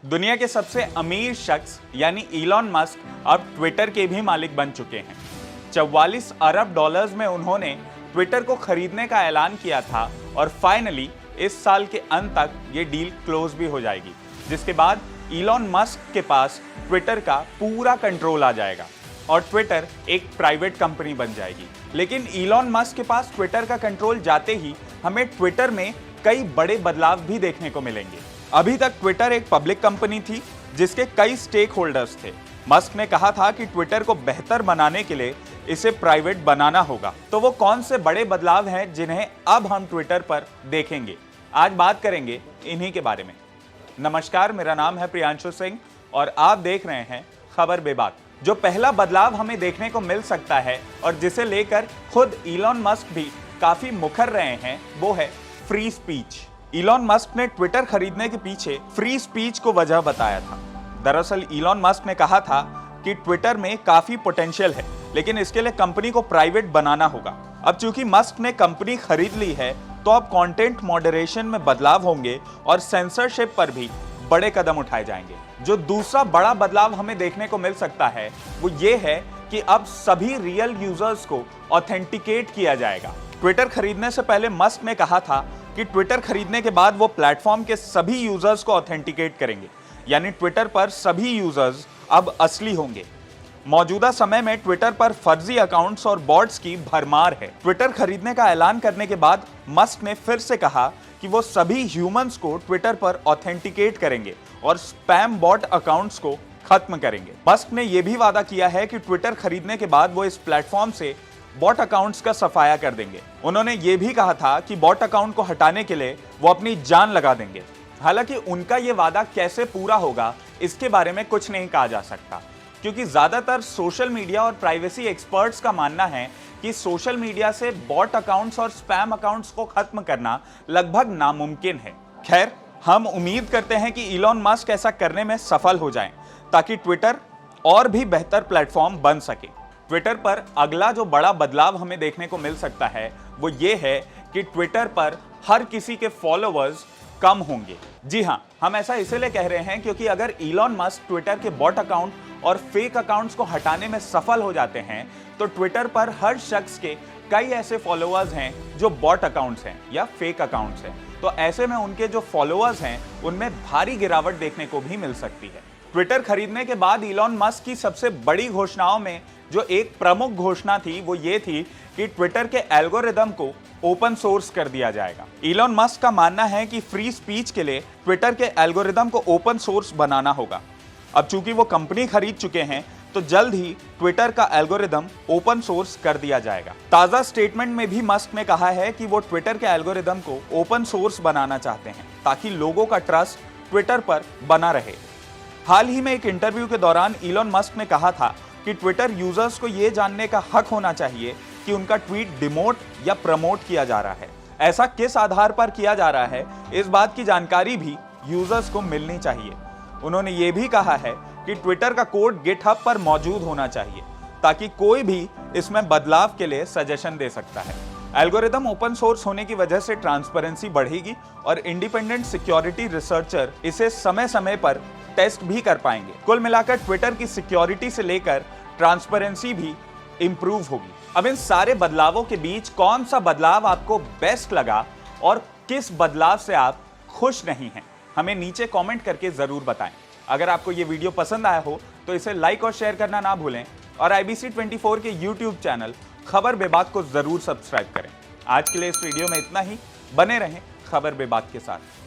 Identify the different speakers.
Speaker 1: दुनिया के सबसे अमीर शख्स यानी इलॉन मस्क अब ट्विटर के भी मालिक बन चुके हैं। 44 अरब डॉलर्स में उन्होंने ट्विटर को खरीदने का ऐलान किया था और फाइनली इस साल के अंत तक ये डील क्लोज भी हो जाएगी, जिसके बाद इलॉन मस्क के पास ट्विटर का पूरा कंट्रोल आ जाएगा और ट्विटर एक प्राइवेट कंपनी बन जाएगी। लेकिन इलॉन मस्क के पास ट्विटर का कंट्रोल जाते ही हमें ट्विटर में कई बड़े बदलाव भी देखने को मिलेंगे। अभी तक ट्विटर एक पब्लिक कंपनी थी जिसके कई स्टेक होल्डर्स थे। मस्क ने कहा था कि ट्विटर को बेहतर बनाने के लिए इसे प्राइवेट बनाना होगा। तो वो कौन से बड़े बदलाव हैं जिन्हें अब हम ट्विटर पर देखेंगे, आज बात करेंगे इन्हीं के बारे में। नमस्कार, मेरा नाम है प्रियांशु सिंह और आप देख रहे हैं खबर बेबाक। जो पहला बदलाव हमें देखने को मिल सकता है और जिसे लेकर खुद इलॉन मस्क भी काफी मुखर रहे हैं, वो है फ्री स्पीच। इलॉन मस्क ने ट्विटर खरीदने के पीछे फ्री स्पीच को वजह बताया था। दरअसल इलॉन मस्क ने कहा था कि ट्विटर में काफी पोटेंशियल है, लेकिन इसके लिए कंपनी को प्राइवेट बनाना होगा। अब चूंकि मस्क ने कंपनी खरीद ली है, तो अब कंटेंट मॉडरेशन में बदलाव होंगे और सेंसरशिप पर भी बड़े कदम उठाए जाएंगे। जो दूसरा बड़ा बदलाव हमें देखने को मिल सकता है वो ये है कि अब सभी रियल यूजर्स को ऑथेंटिकेट किया जाएगा। ट्विटर खरीदने से पहले मस्क ने कहा था कि ट्विटर खरीदने के बाद वो प्लेटफॉर्म के सभी यूजर्स को ऑथेंटिकेट करेंगे, यानी ट्विटर पर सभी यूजर्स अब असली होंगे। मौजूदा समय में ट्विटर पर फर्जी अकाउंट्स और बॉट्स की भरमार है। ट्विटर खरीदने का ऐलान करने के बाद मस्क ने फिर से कहा कि वो सभी ह्यूमंस को ट्विटर पर ऑथेंटिकेट करेंगे और स्पैम बॉट अकाउंट्स को खत्म करेंगे। मस्क ने यह भी वादा किया है कि ट्विटर खरीदने के बाद वो इस प्लेटफॉर्म से बॉट अकाउंट्स का सफाया कर देंगे। उन्होंने ये भी कहा था कि बॉट अकाउंट को हटाने के लिए वो अपनी जान लगा देंगे। हालांकि उनका ये वादा कैसे पूरा होगा, इसके बारे में कुछ नहीं कहा जा सकता, क्योंकि ज्यादातर सोशल मीडिया और प्राइवेसी एक्सपर्ट्स का मानना है कि सोशल मीडिया से बॉट अकाउंट्स और स्पैम अकाउंट्स को खत्म करना लगभग नामुमकिन है। खैर, हम उम्मीद करते हैं कि इलॉन मस्क ऐसा करने में सफल हो जाएं, ताकि ट्विटर और भी बेहतर प्लेटफॉर्म बन सके। ट्विटर पर अगला जो बड़ा बदलाव हमें देखने को मिल सकता है वो ये है कि ट्विटर पर हर किसी के फॉलोअर्स कम होंगे। जी हाँ, हम ऐसा इसलिए कह रहे हैं क्योंकि अगर इलॉन मस्क ट्विटर के बॉट अकाउंट और फेक अकाउंट्स को हटाने में सफल हो जाते हैं, तो ट्विटर पर हर शख्स के कई ऐसे फॉलोअर्स हैं जो बॉट अकाउंट्स हैं या फेक अकाउंट्स हैं। तो ऐसे में उनके जो फॉलोअर्स हैं उनमें भारी गिरावट देखने को भी मिल सकती है। ट्विटर खरीदने के बाद इलॉन मस्क की सबसे बड़ी घोषणाओं में जो एक प्रमुख घोषणा थी वो ये थी कि ट्विटर के एल्गोरिदम को ओपन सोर्स कर दिया जाएगा। इलॉन मस्क का मानना है कि फ्री स्पीच के लिए ट्विटर के एल्गोरिदम को ओपन सोर्स बनाना होगा। अब चूंकि वो कंपनी खरीद चुके हैं, तो जल्द ही ट्विटर का एल्गोरिदम ओपन सोर्स कर दिया जाएगा। ताजा स्टेटमेंट में भी मस्क ने कहा है कि वो ट्विटर के एल्गोरिदम को ओपन सोर्स बनाना चाहते हैं ताकि लोगों का ट्रस्ट ट्विटर पर बना रहे। हाल ही में एक इंटरव्यू के दौरान इलॉन मस्क ने कहा था कि ट्विटर यूजर्स को यह जानने का हक होना चाहिए कि उनका ट्वीट डिमोट या प्रमोट किया जा रहा है। ऐसा किस आधार पर किया जा रहा है, इस बात की जानकारी भी यूजर्स को मिलनी चाहिए। उन्होंने ये भी कहा है कि ट्विटर का कोड गिटहब पर मौजूद होना चाहिए ताकि कोई भी इसमें बदलाव के लिए सजेशन दे सकता है। एल्गोरिदम ओपन सोर्स होने की वजह से ट्रांसपेरेंसी बढ़ेगी और इंडिपेंडेंट सिक्योरिटी रिसर्चर इसे समय समय पर टेस्ट भी कर पाएंगे। कुल मिलाकर ट्विटर की सिक्योरिटी से लेकर ट्रांसपेरेंसी भी इंप्रूव होगी। अब इन सारे बदलावों के बीच कौन सा बदलाव आपको बेस्ट लगा और किस बदलाव से आप खुश नहीं हैं, हमें नीचे कमेंट करके जरूर बताएं। अगर आपको ये वीडियो पसंद आया हो तो इसे लाइक और शेयर करना ना भूलें और IBC 24 के YouTube चैनल खबर बेबाक को जरूर सब्सक्राइब करें। आज के लिए इस वीडियो में इतना ही। बने रहें खबर बेबाक के साथ।